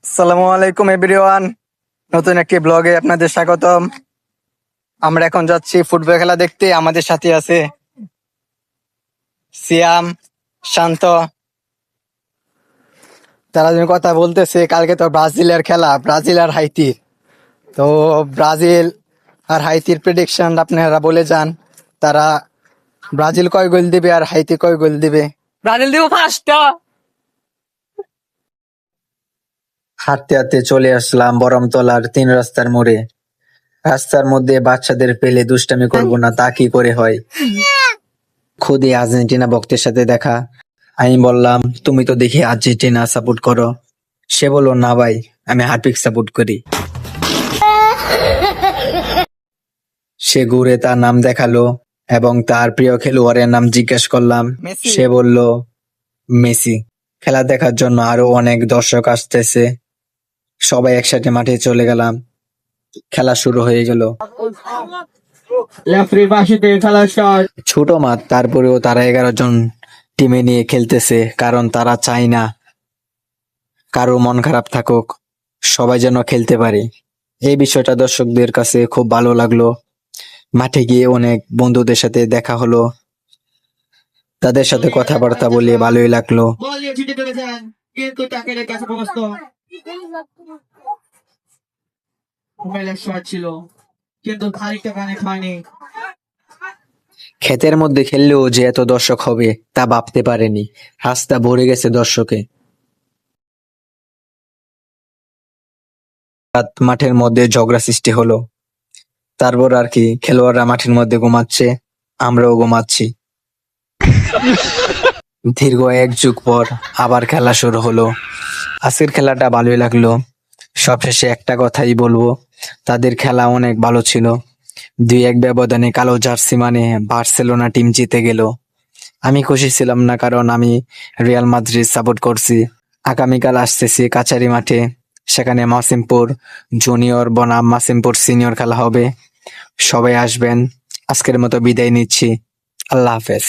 আসসালামু আলাইকুম এভরিওয়ান, নতুন একটি ব্লগে আপনাদের স্বাগতম। আমরা এখন যাচ্ছি ফুটবল খেলা দেখতে। আমাদের সাথে আছে সিয়াম, শান্ত। তারা যেন কথা বলতেছে, কালকে তো ব্রাজিলের খেলা, ব্রাজিল আর হাইতি। তো ব্রাজিল আর হাইতির প্রেডিকশন আপনারা বলে যান। তারা ব্রাজিল কয় গোল দিবে আর হাইতি কয় গোল দিবে? ব্রাজিল দিব ফার্স্টটা। হাঁটতে হাঁটতে চলে আসলাম বরমতলার 3 রাস্তার মোড়ে। রাস্তার মধ্যে বাচ্চাদের পেলে দুষ্টামি করব না তা কি করে হয়। খুদে আর্জেন্টিনা ভক্তের সাথে দেখা। আমি বললাম, তুমি তো দেখি আর্জেন্টিনা সাপোর্ট করো। সে বলল, না ভাই, আমি হার্পিক সাপোর্ট করি। সে ঘুরে তার নাম দেখালো এবং তার প্রিয় খেলোয়াড়ের নাম জিজ্ঞেস করলাম। মেসি। সে বলল মেসি। খেলা দেখার জন্য আরো অনেক দর্শক আসতেছে। সবাই একসাথে মাঠে চলে গেলাম। খেলা শুরু হয়ে গেল। লেফারির পাশে থেকে খেলা স্টার্ট। ছোট মাঠ, তারপরেও তারা 11 জন টিমে নিয়ে খেলতেছে, কারণ তারা চায় না কারো মন খারাপ থাকুক, সবাই যেন খেলতে পারে। এই বিষয়টা দর্শকদের কাছে খুব ভালো লাগলো। মাঠে গিয়ে অনেক বন্ধুদের সাথে দেখা হলো, তাদের সাথে কথাবার্তা বলে ভালোই লাগলো। বল দিয়ে ছুটে চলেছেন, কিন্তু টাকের কাছে পৌঁছতো। মোবাইলের শট ছিল, কিন্তু খানিকটা কানে খায়নি। ক্ষেতের মধ্যে খেললেও যে এত দর্শক হবে তা ভাবতে পারেনি। রাস্তা ভরে গেছে দর্শকে। রাত মাঠের মধ্যে ঝগড়া সৃষ্টি হলো। তারপর আর কি, খেলোয়াড়রা মাঠের মধ্যে ঘুমাচ্ছে, আমরাও ঘুমাচ্ছি। দীর্ঘ 1 যুগ পর আবার খেলা শুরু হলো। আজকের খেলাটা ভালোই লাগলো। সবশেষে একটা কথাই বলবো, তাদের খেলা অনেক ভালো ছিল। 2-1 ব্যবধানে কালো জার্সি মানে বার্সেলোনা টিম জিতে গেল। আমি খুশি ছিলাম না, কারণ আমি রিয়াল মাদ্রিদ সাপোর্ট করছি। আগামীকাল আসতেছি কাচারি মাঠে, সেখানে মাসিমপুর জুনিয়র বনাম মাসিমপুর সিনিয়র খেলা হবে। সবাই আসবেন। আজকের মতো বিদায় নিচ্ছি। আল্লাহ হাফেজ।